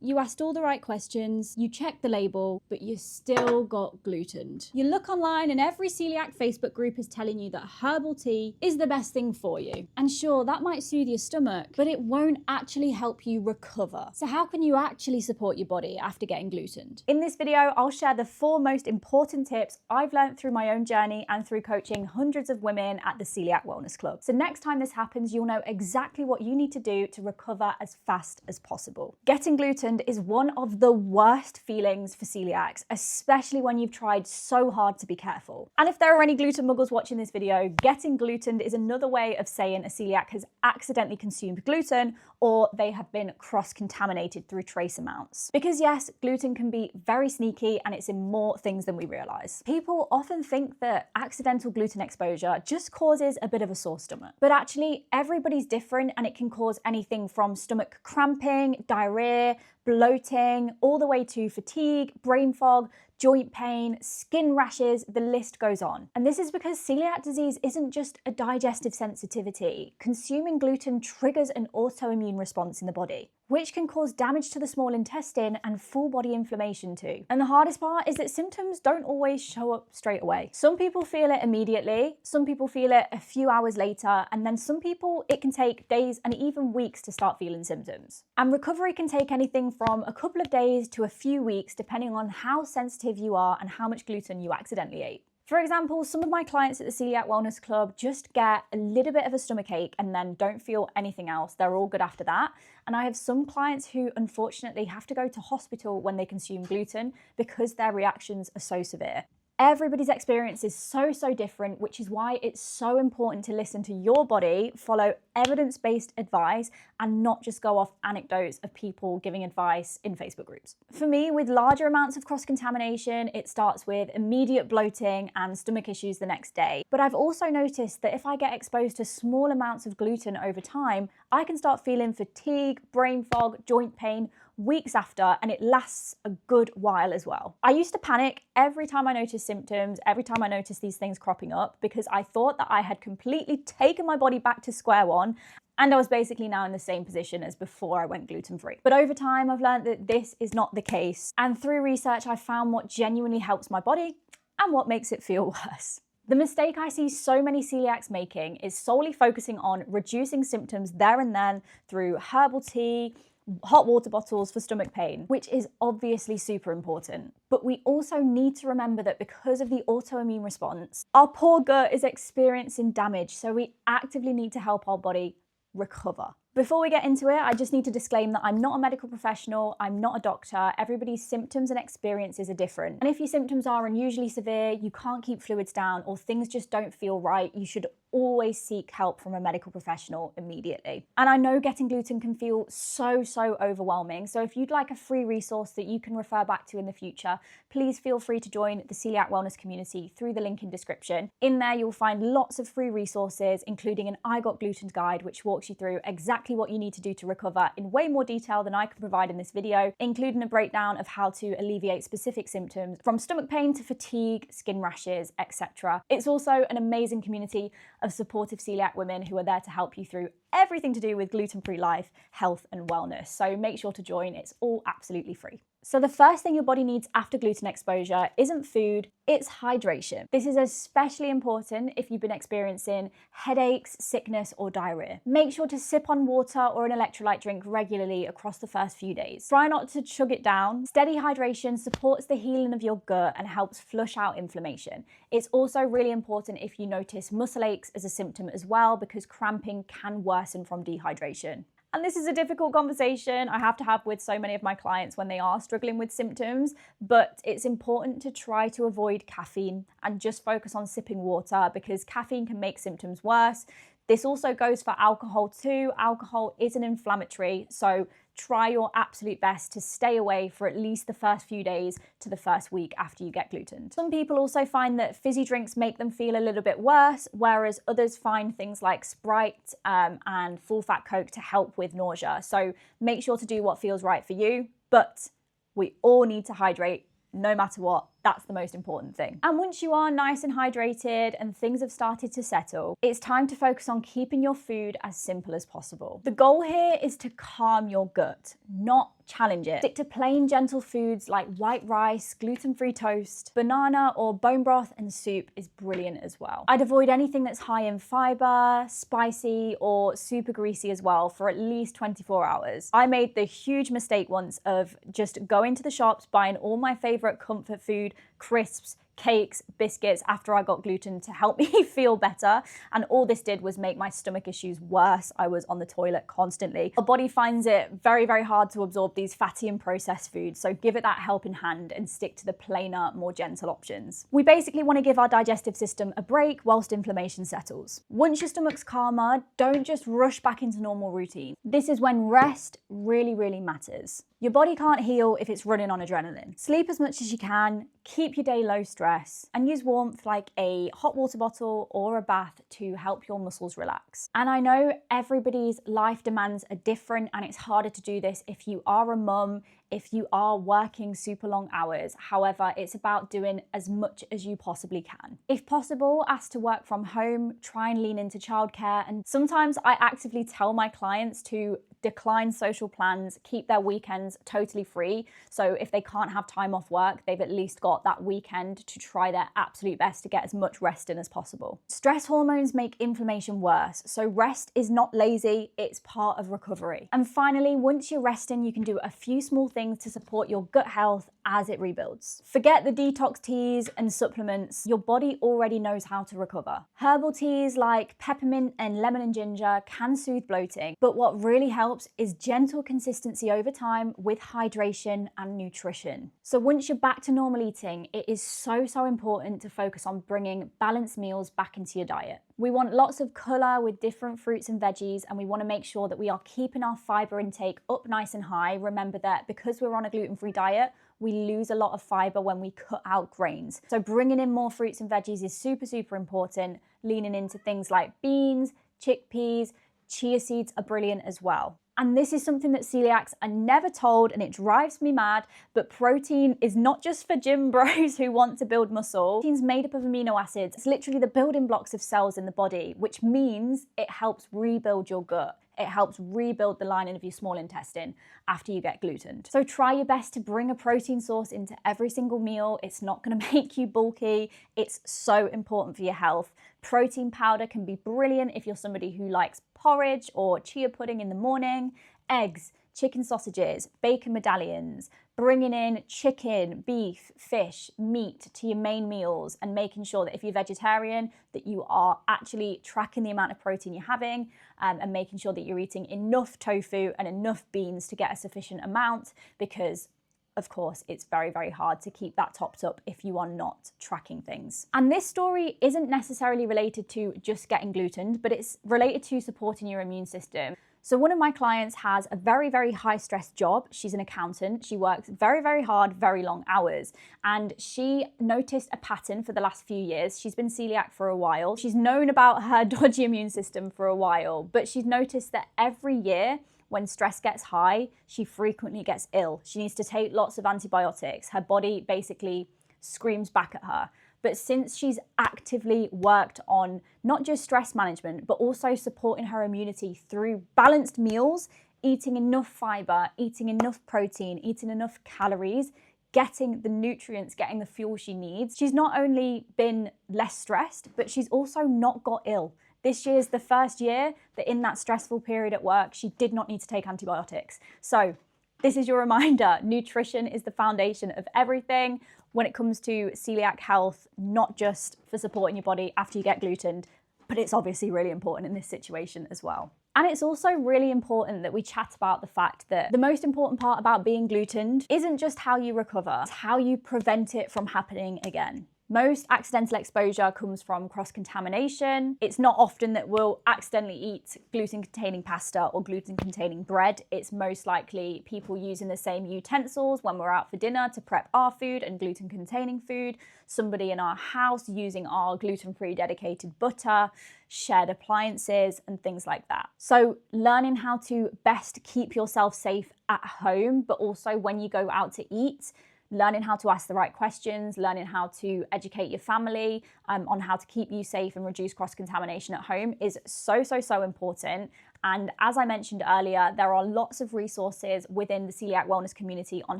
You asked all the right questions, you checked the label, but you still got glutened. You look online and every celiac Facebook group is telling you that herbal tea is the best thing for you. And sure, that might soothe your stomach, but it won't actually help you recover. So how can you actually support your body after getting glutened? In this video, I'll share the 4 most important tips I've learned through my own journey and through coaching hundreds of women at the Celiac Wellness Club. So next time this happens, you'll know exactly what you need to do to recover as fast as possible. Getting glutened is one of the worst feelings for celiacs, especially when you've tried so hard to be careful. And if there are any gluten muggles watching this video, getting glutened is another way of saying a celiac has accidentally consumed gluten or they have been cross-contaminated through trace amounts. Because yes, gluten can be very sneaky and it's in more things than we realize. People often think that accidental gluten exposure just causes a bit of a sore stomach, but actually everybody's different and it can cause anything from stomach cramping, diarrhea, bloating, all the way to fatigue, brain fog, joint pain, skin rashes, the list goes on. And this is because celiac disease isn't just a digestive sensitivity. Consuming gluten triggers an autoimmune response in the body, which can cause damage to the small intestine and full body inflammation too. And the hardest part is that symptoms don't always show up straight away. Some people feel it immediately, some people feel it a few hours later, and then some people it can take days and even weeks to start feeling symptoms. And recovery can take anything from a couple of days to a few weeks, depending on how sensitive you are and how much gluten you accidentally ate. For example, some of my clients at the Celiac Wellness Club just get a little bit of a stomach ache and then don't feel anything else. They're all good after that. And I have some clients who unfortunately have to go to hospital when they consume gluten because their reactions are so severe. Everybody's experience is so different, which is why it's so important to listen to your body, follow evidence-based advice, and not just go off anecdotes of people giving advice in Facebook groups. For me, with larger amounts of cross-contamination, it starts with immediate bloating and stomach issues the next day. But I've also noticed that if I get exposed to small amounts of gluten over time, I can start feeling fatigue, brain fog, joint pain, weeks after, and it lasts a good while as well. I used to panic every time I noticed symptoms, every time I noticed these things cropping up, because I thought that I had completely taken my body back to square one and I was basically now in the same position as before I went gluten-free. But over time, I've learned that this is not the case. And through research, I found what genuinely helps my body and what makes it feel worse. The mistake I see so many celiacs making is solely focusing on reducing symptoms there and then through herbal tea, hot water bottles for stomach pain, which is obviously super important. But we also need to remember that because of the autoimmune response, our poor gut is experiencing damage, so we actively need to help our body recover. Before we get into it, I just need to disclaim that I'm not a medical professional, I'm not a doctor, everybody's symptoms and experiences are different. And if your symptoms are unusually severe, you can't keep fluids down, or things just don't feel right, you should always seek help from a medical professional immediately. And I know getting gluten can feel so overwhelming, so if you'd like a free resource that you can refer back to in the future, please feel free to join the Celiac Wellness community through the link in description. In there you'll find lots of free resources, including an I Got Glutened guide, which walks you through exactly what you need to do to recover in way more detail than I can provide in this video, including a breakdown of how to alleviate specific symptoms from stomach pain to fatigue, skin rashes, etc. It's also an amazing community of supportive celiac women who are there to help you through everything to do with gluten-free life, health and wellness. So make sure to join, it's all absolutely free. So the first thing your body needs after gluten exposure isn't food, it's hydration. This is especially important if you've been experiencing headaches, sickness or diarrhea. Make sure to sip on water or an electrolyte drink regularly across the first few days. Try not to chug it down. Steady hydration supports the healing of your gut and helps flush out inflammation. It's also really important if you notice muscle aches as a symptom as well, because cramping can worsen from dehydration. And this is a difficult conversation I have to have with so many of my clients when they are struggling with symptoms, but it's important to try to avoid caffeine and just focus on sipping water, because caffeine can make symptoms worse. This also goes for alcohol too. Alcohol is an inflammatory, so try your absolute best to stay away for at least the first few days to the first week after you get glutened. Some people also find that fizzy drinks make them feel a little bit worse, whereas others find things like Sprite and full fat Coke to help with nausea. So make sure to do what feels right for you, but we all need to hydrate no matter what, That's the most important thing. And once you are nice and hydrated and things have started to settle, it's time to focus on keeping your food as simple as possible. The goal here is to calm your gut, not challenge it. Stick to plain, gentle foods like white rice, gluten-free toast, banana or bone broth and soup is brilliant as well. I'd avoid anything that's high in fiber, spicy or super greasy as well for at least 24 hours. I made the huge mistake once of just going to the shops, buying all my favorite comfort food, crisps, cakes, biscuits after I got gluten to help me feel better. And all this did was make my stomach issues worse. I was on the toilet constantly. Our body finds it very, very hard to absorb these fatty and processed foods. So give it that helping hand and stick to the plainer, more gentle options. We basically want to give our digestive system a break whilst inflammation settles. Once your stomach's calmer, don't just rush back into normal routine. This is when rest really, really matters. Your body can't heal if it's running on adrenaline. Sleep as much as you can, keep your day low stress, and use warmth like a hot water bottle or a bath to help your muscles relax. And I know everybody's life demands are different and it's harder to do this if you are a mum, if you are working super long hours. However, it's about doing as much as you possibly can. If possible, ask to work from home, try and lean into childcare. And sometimes I actively tell my clients to decline social plans, keep their weekends totally free. So if they can't have time off work, they've at least got that weekend to try their absolute best to get as much rest in as possible. Stress hormones make inflammation worse. So rest is not lazy, it's part of recovery. And finally, once you're resting, you can do a few small things to support your gut health as it rebuilds. Forget the detox teas and supplements. Your body already knows how to recover. Herbal teas like peppermint and lemon and ginger can soothe bloating, but what really helps is gentle consistency over time with hydration and nutrition. So once you're back to normal eating, it is so important to focus on bringing balanced meals back into your diet. We want lots of colour with different fruits and veggies, and we want to make sure that we are keeping our fibre intake up nice and high. Remember that because we're on a gluten-free diet, we lose a lot of fibre when we cut out grains. So bringing in more fruits and veggies is super important. Leaning into things like beans, chickpeas, chia seeds are brilliant as well. And this is something that celiacs are never told, and it drives me mad, but protein is not just for gym bros who want to build muscle. Protein's made up of amino acids. It's literally the building blocks of cells in the body, which means it helps rebuild your gut. It helps rebuild the lining of your small intestine after you get glutened. So try your best to bring a protein source into every single meal. It's not gonna make you bulky. It's so important for your health. Protein powder can be brilliant if you're somebody who likes porridge or chia pudding in the morning. Eggs, chicken sausages, bacon medallions, bringing in chicken, beef, fish, meat to your main meals, and making sure that if you're vegetarian, that you are actually tracking the amount of protein you're having, and making sure that you're eating enough tofu and enough beans to get a sufficient amount, because of course, it's very hard to keep that topped up if you are not tracking things. And this story isn't necessarily related to just getting glutened, but it's related to supporting your immune system. So one of my clients has a very high stress job. She's an accountant. She works very hard, very long hours. And she noticed a pattern for the last few years. She's been celiac for a while. She's known about her dodgy immune system for a while, but she's noticed that every year when stress gets high, she frequently gets ill. She needs to take lots of antibiotics. Her body basically screams back at her. But since she's actively worked on not just stress management, but also supporting her immunity through balanced meals, eating enough fiber, eating enough protein, eating enough calories, getting the nutrients, getting the fuel she needs, she's not only been less stressed, but she's also not got ill. This year's the first year that in that stressful period at work, she did not need to take antibiotics. So this is your reminder, nutrition is the foundation of everything when it comes to celiac health, not just for supporting your body after you get glutened, but it's obviously really important in this situation as well. And it's also really important that we chat about the fact that the most important part about being glutened isn't just how you recover, it's how you prevent it from happening again. Most accidental exposure comes from cross-contamination. It's not often that we'll accidentally eat gluten-containing pasta or gluten-containing bread. It's most likely people using the same utensils when we're out for dinner to prep our food and gluten-containing food, somebody in our house using our gluten-free dedicated butter, shared appliances, and things like that. So learning how to best keep yourself safe at home, but also when you go out to eat, learning how to ask the right questions, learning how to educate your family on how to keep you safe and reduce cross-contamination at home is so, so, so important. And as I mentioned earlier, there are lots of resources within the celiac wellness community on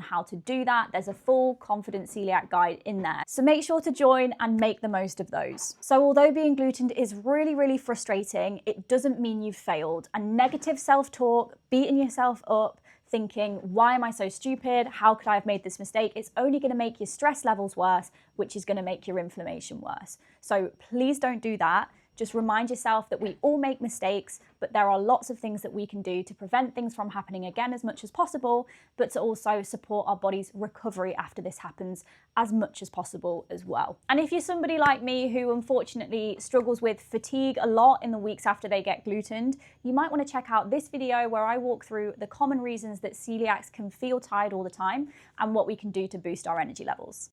how to do that. There's a full confident celiac guide in there. So make sure to join and make the most of those. So although being glutened is really, really frustrating, it doesn't mean you've failed. And negative self-talk, beating yourself up, thinking, why am I so stupid? How could I have made this mistake? It's only going to make your stress levels worse, which is going to make your inflammation worse. So please don't do that. Just remind yourself that we all make mistakes, but there are lots of things that we can do to prevent things from happening again as much as possible, but to also support our body's recovery after this happens as much as possible as well. And if you're somebody like me who unfortunately struggles with fatigue a lot in the weeks after they get glutened, you might want to check out this video where I walk through the common reasons that celiacs can feel tired all the time and what we can do to boost our energy levels.